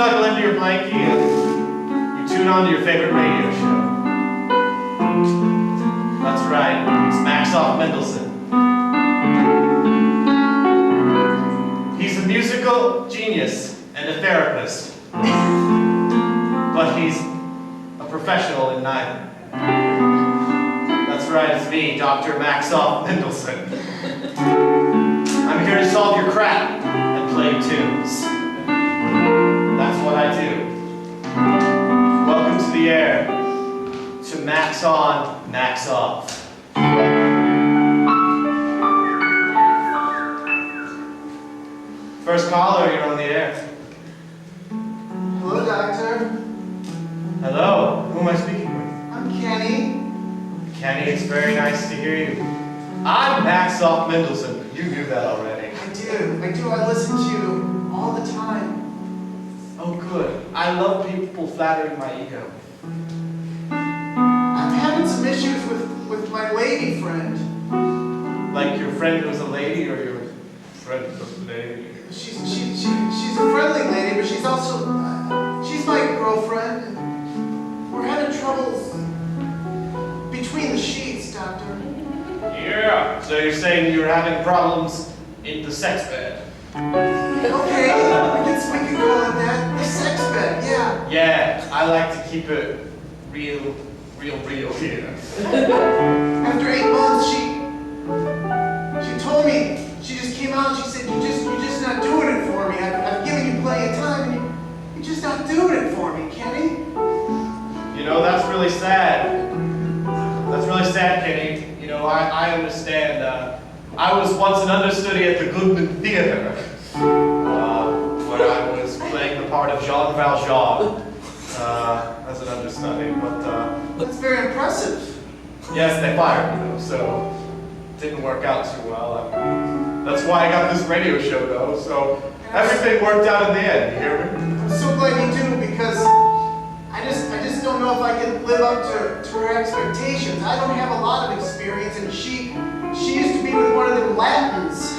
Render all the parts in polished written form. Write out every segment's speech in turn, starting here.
snuggle into your blankie and you tune on to your favorite radio show. That's right, it's Maxoff Mendelssohn. He's a musical genius and a therapist, but he's a professional in neither. That's right, it's me, Dr. Maxoff Mendelssohn. I'm here to solve your crap and play tunes. That's what I do. Welcome to the air, to Max On, Max Off. First caller, you're on the air. Hello, Doctor. Hello, who am I speaking with? I'm Kenny. Kenny, it's very nice to hear you. I'm Max Off Mendelssohn. You knew that already. I do. I listen to you all the time. Oh, good. I love people flattering my ego. I'm having some issues with my lady friend. Like your friend who's a lady, or your friend who's a lady? She's a friendly lady, but she's also she's my girlfriend. And we're having troubles between the sheets, Doctor. Yeah. So you're saying you're having problems in the sex bed? Okay, we can call it that. The sex bed, yeah. Yeah, I like to keep it real here. After 8 months, she told me, she just came out and she said, you're just not doing it for me. I've given you plenty of time and you're just not doing it for me, Kenny. You know, that's really sad. That's really sad, Kenny. You know, I understand. I was once an understudy at the Goodman Theater, where I was playing the part of Jean Valjean as an understudy, but That's very impressive. yes, they fired me though, so it didn't work out too well. That's why I got this radio show though, so everything worked out in the end, you hear me? I'm so glad you do, because I just don't know if I can live up to her expectations. I don't have a lot of experience, and she used to be with one of them Latins.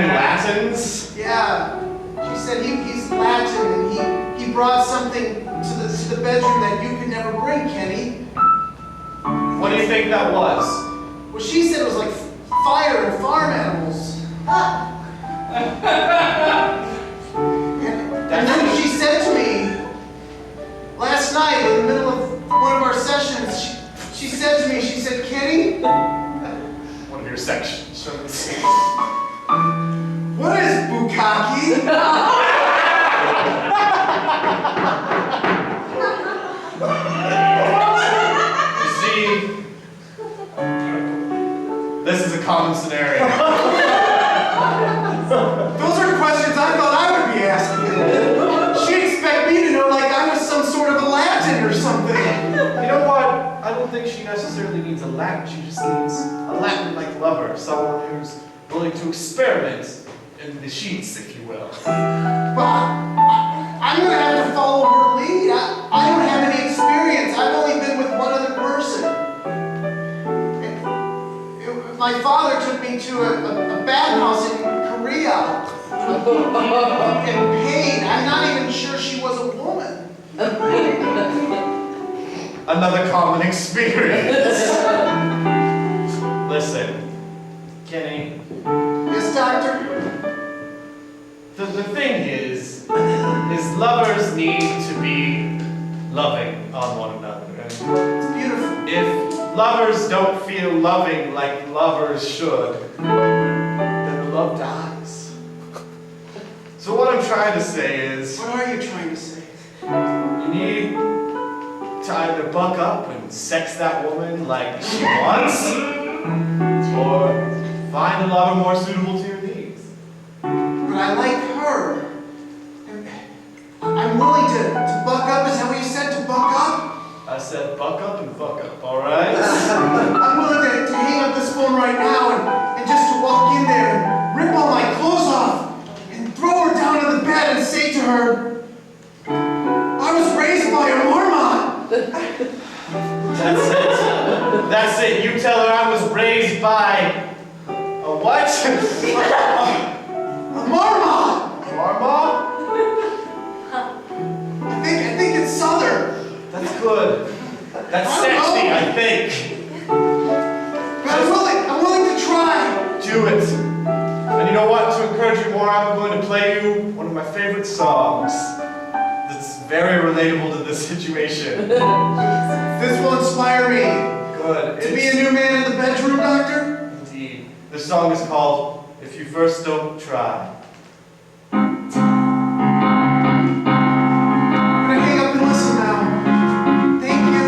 Latins? Yeah. She said he's Latin, and he brought something to the bedroom that you could never bring, Kenny. What do you think that was? Well, she said it was like fire and farm animals. And then she said to me last night in the middle of one of our sessions, she said to me, she said, Kenny, One of your sections. what is bukkake? You see, this is a common scenario. Those are questions I thought I would be asking. She'd expect me to know like I was some sort of a Latin or something. You know what? I don't think she necessarily means a Latin. She just means a Latin-like lover, someone who's willing to experiment in the sheets, if you will. Well, I'm going to have to follow her lead. I don't have any experience. I've only been with one other person. My father took me to a bathhouse in Korea and paid. I'm not even sure she was a woman. Another common experience. Listen, Kenny. Yes, Doctor? The thing is lovers need to be loving on one another. And It's beautiful. if lovers don't feel loving like lovers should, then the love dies. So what I'm trying to say is, What are you trying to say? you need to either buck up and sex that woman like she wants, or find a lover more suitable to your needs. But I like her. And I'm willing to buck up. Is that what you said, to buck up? I said buck up and fuck up, alright? I'm willing to hang up this phone right now and just to walk in there and rip all my clothes off and throw her down on the bed and say to her, I was raised by a Mormon. That's it. That's it. You tell her I was raised by a what? A Mormon. Marmot? That's good. That's sexy, I think. But I'm willing to try. Do it. And you know what? To encourage you more, I'm going to play you one of my favorite songs that's very relatable to this situation. This will inspire me. Good. To be a new man in the bedroom, Doctor? Indeed. The song is called If You First Don't Try. I'm gonna hang up and listen now. Thank you.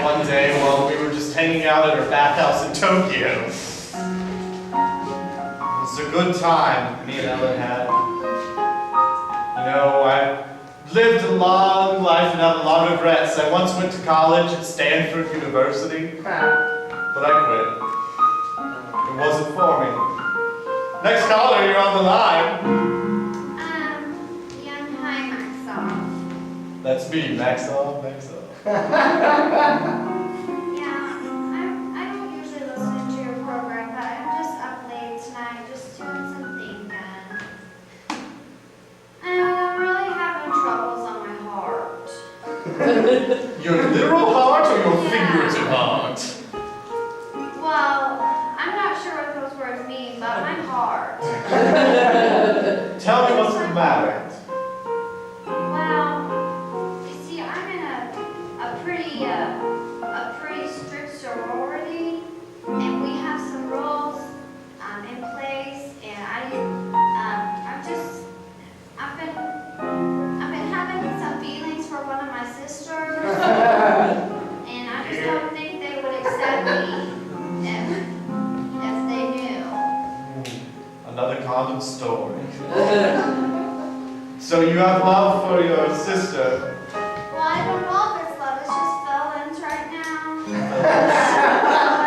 One day while we were just hanging out at her bathhouse in Tokyo. It was a good time me and Ellen had. You know, I lived a long life and had a lot of regrets. I once went to college at Stanford University, but I quit. It wasn't for me. Next caller, you're on the line. That's me, Maxwell. Yeah, I don't usually listen to your program, but I'm just up late tonight, just doing some thinking. And I'm really having troubles on my heart. Your literal heart or your Yeah. figurative heart? Well, I'm not sure what those words mean, but my heart. Tell me what's the matter. Well, you see, I'm in a pretty strict sorority, and we have some rules in place, and I've been having some feelings for one of my sisters, and I just don't think they would accept me if they knew. Another common story. So you have love for your sister. Well, I don't know if it's love, it's just feelings right now.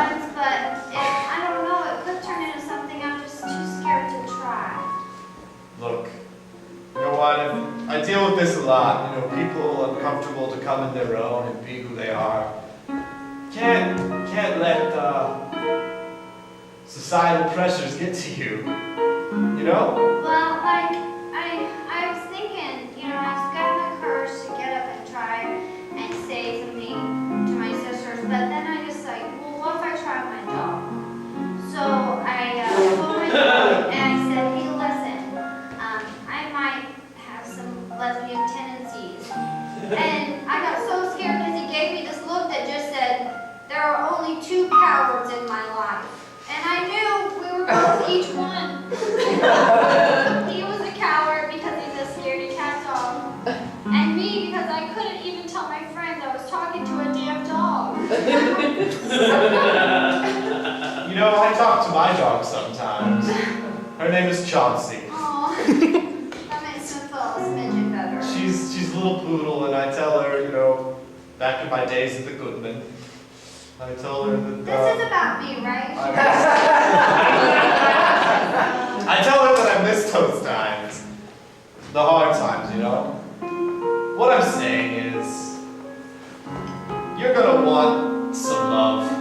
Feelings, but I don't know, it could turn into something I'm just too scared to try. Look, you know what? I deal with this a lot. You know, people uncomfortable to come in their own and be who they are. Can't let societal pressures get to you. You know? Well, like, I was thinking, you know, I was getting the courage to get up and try and say something to my sisters, but then I just like, well, what if I try my dog? So I told my dog and I said, hey, listen, I might have some lesbian tendencies. And I got so scared because he gave me this look that just said, there are only 2 cowards in my life. And I knew we were both each one. He was a coward because he's a scaredy cat dog. And me because I couldn't even tell my friends I was talking to a damn dog. You know, I talk to my dog sometimes. Her name is Chauncey. Aw, that makes me feel a smidgen better. She's a little poodle, and I tell her, you know, back in my days at the Goodman, I tell her that. This is about me, right? I tell her that I miss those times. The hard times, you know? What I'm saying is, you're gonna want some love.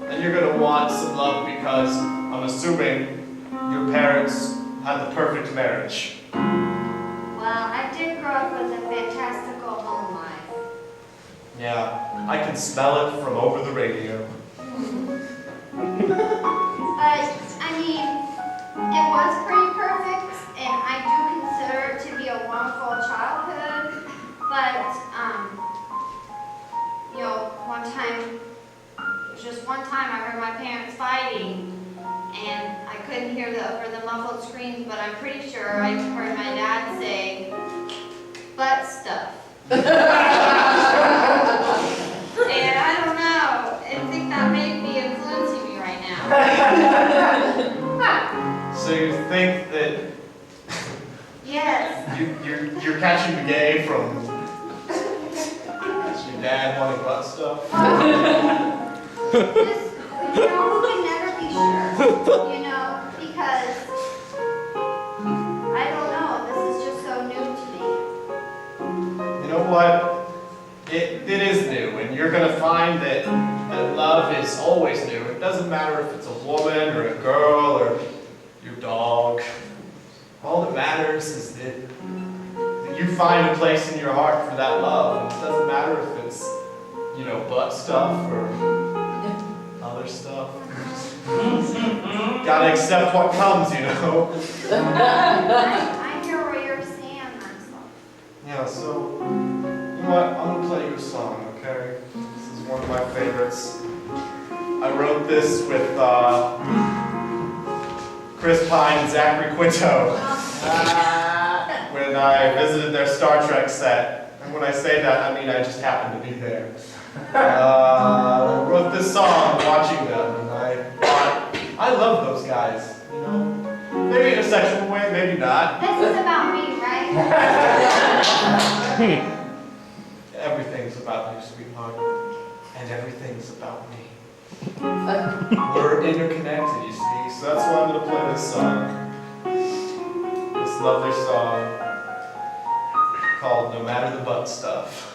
And you're gonna want some love because I'm assuming your parents had the perfect marriage. Well, I did grow up with a fantastical home life. Yeah, I can smell it from over the radio. I mean, it was pretty perfect, and I do consider it to be a wonderful childhood. But, you know, just one time I heard my parents fighting, and I couldn't hear over the muffled screams, but I'm pretty sure I heard my dad say, butt stuff. And I don't know, I think that may be influencing me right now. So you think that Yes. you're catching the gay from your dad wanting butt stuff? Just, who can never be sure, because I don't know, this is just so new to me. You know what? It is new, and you're going to find that love is always new. It doesn't matter if it's a woman or a girl or your dog. All that matters is that you find a place in your heart for that love. It doesn't matter if it's, butt stuff or other stuff. Gotta accept what comes, I hear what you're saying, myself. Yeah, so, you know what? I'm gonna play you a song, okay? This is one of my favorites. I wrote this with Chris Pine and Zachary Quinto when I visited their Star Trek set. And when I say that, I mean I just happened to be there. I wrote this song watching them, and I love those guys, Maybe in a sexual way, maybe not. This is about me, right? Everything's about you, sweetheart. And everything's about me. We're interconnected, you see, so that's why I'm going to play this song. This lovely song called No Matter the Butt Stuff.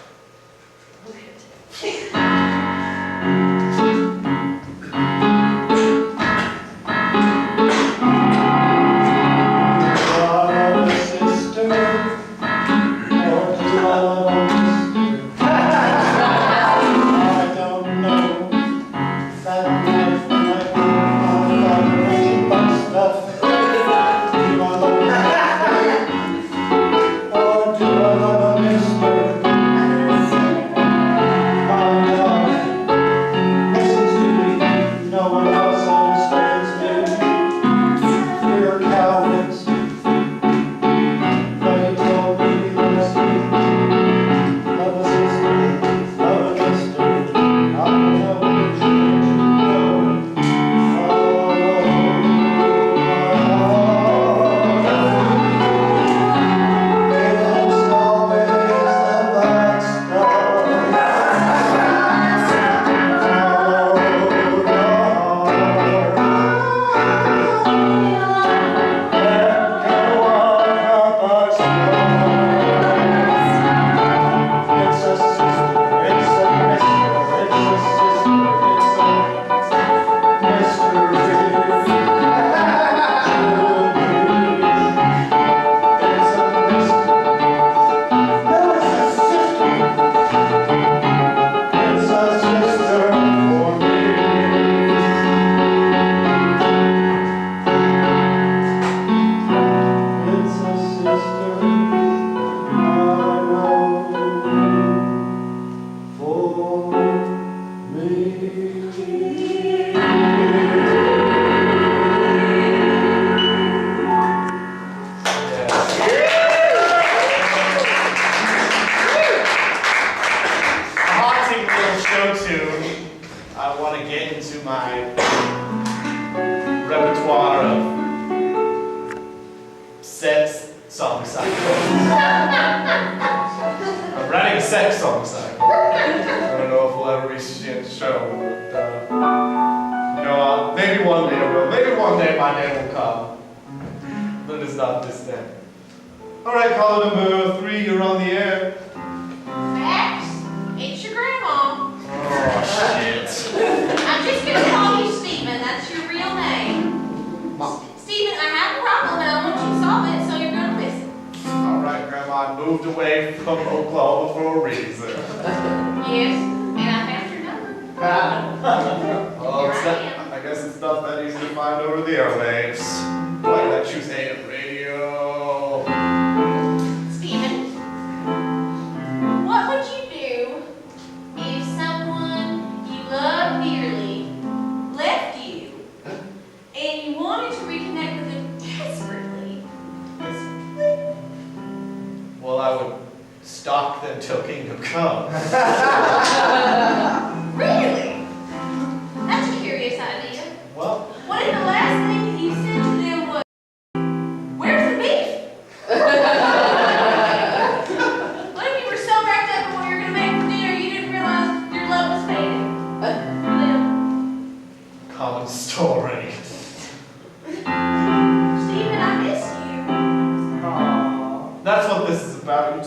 You Yes, and I found your number. Well, Here it's I not, am. I guess it's not that easy to find over the airwaves. Why did I choose AM radio? Steven, what would you do if someone you love dearly left you and you wanted to reconnect with them desperately? Well, I would stalk them till kingdom come. Really? That's a curious idea. Well, What if the last thing that you said to them was, "Where's the beef?" What if you were so wrapped up in what you were going to make for dinner you didn't realize your love was fading? common story. Steven, I miss you. That's what this is about.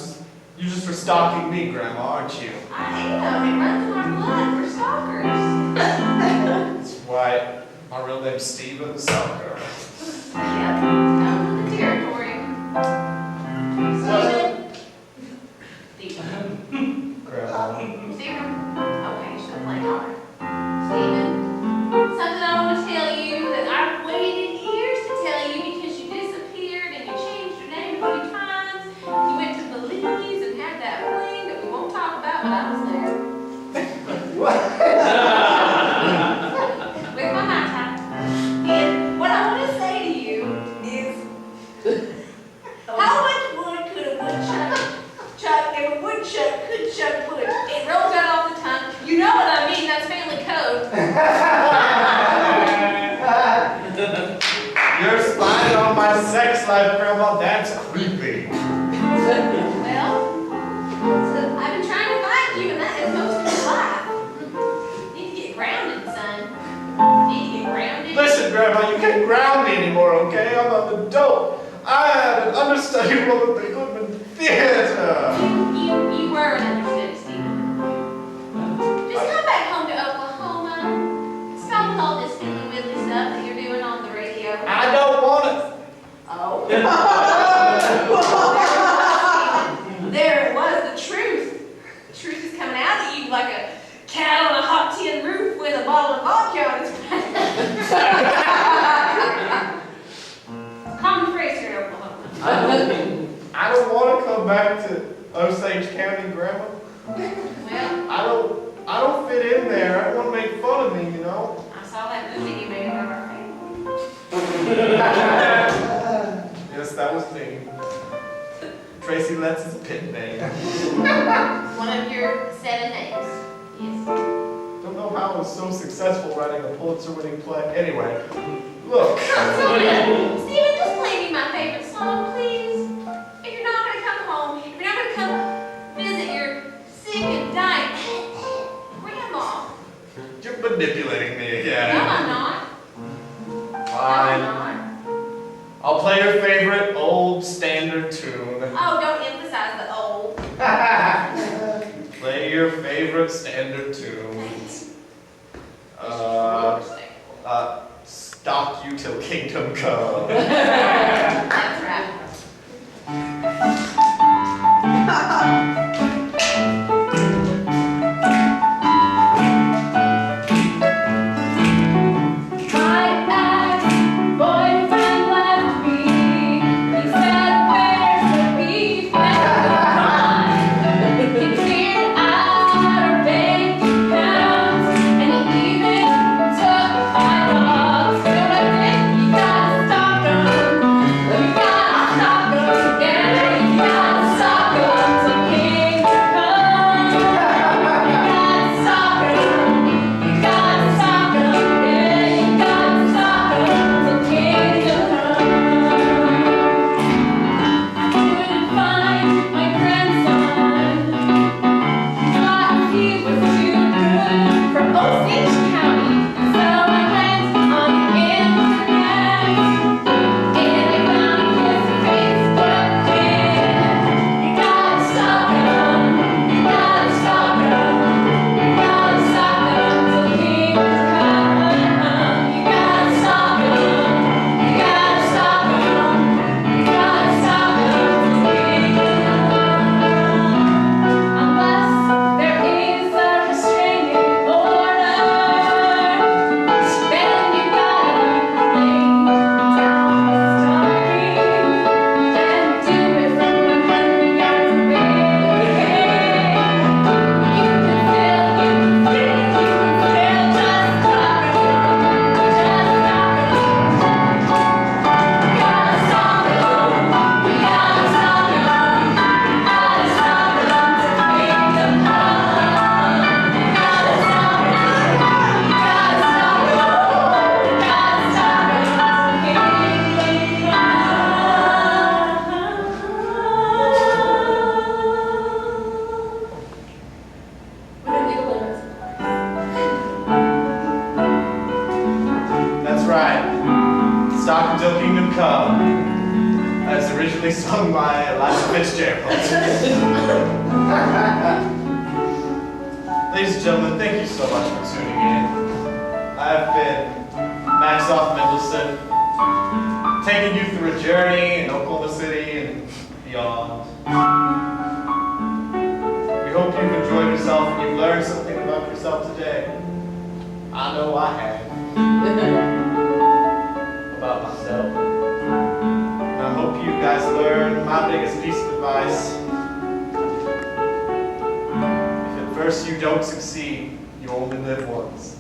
You just were stalking me, Grandma, aren't you? I am. It runs in our blood. We're stalkers. That's right. My real name's Steven Stalker. Yep. Down from the territory. Steven. Steven. Grandma. Steven. Okay, she's playing hard. Steven. Something I want to tell you that I've waited years to tell you because you disappeared and you changed your name a few times. You went to Belize and had that fling that we won't talk about, but I was there. With my high top. And what I want to say to you is, how much wood could a woodchuck chuck if a woodchuck could chuck wood? It rolls out off the tongue. You know what I mean? That's family code. You're spying on my sex life, Grandma. That's creepy. Well, I've been trying to find you, and that is most of your life. You need to get grounded, son. You need to get grounded. Listen, Grandma, you can't ground me anymore, okay? I'm an adult. I had an understudy role at the Goodman Theater. You were an understudy, Stephen. Just come back home to Oklahoma. Stop with all this fiddly-widdly stuff that you're doing on the radio. I don't want it. Oh. There it was, the truth. The truth is coming out of you like a cat on a hot tin roof with a bottle of vodka on its back. Common phrase here in Oklahoma. I don't want to come back to Osage County, Grandma. Well, I don't fit in there. I don't want to make fun of me, you know? I saw that movie you made about our family. Yes, that was me. Tracy Letts is a pit name. One of your 7 names. Yes. Don't know how I was so successful writing a Pulitzer-winning play. Anyway, look. Steven, just play me my favorite song, please. If you're not going to come home, if you're not going to come visit your sick and dying grandma. You're manipulating me No, again. I'm not. Fine. No, I'm not. I'll play your favorite old standard tune. Oh, don't emphasize the old. Play your favorite standard tune. Stalk you till kingdom come. That's right. Stop Still Kingdom Come, as originally sung by Elijah Fitzgerald. Ladies and gentlemen, thank you so much for tuning in. I've been Maxoff Mendelson, taking you through a journey in Oklahoma City and beyond. We hope you've enjoyed yourself and you've learned something about yourself today. I know I have. About myself. And I hope you guys learn my biggest piece of advice. If at first you don't succeed, you only live once.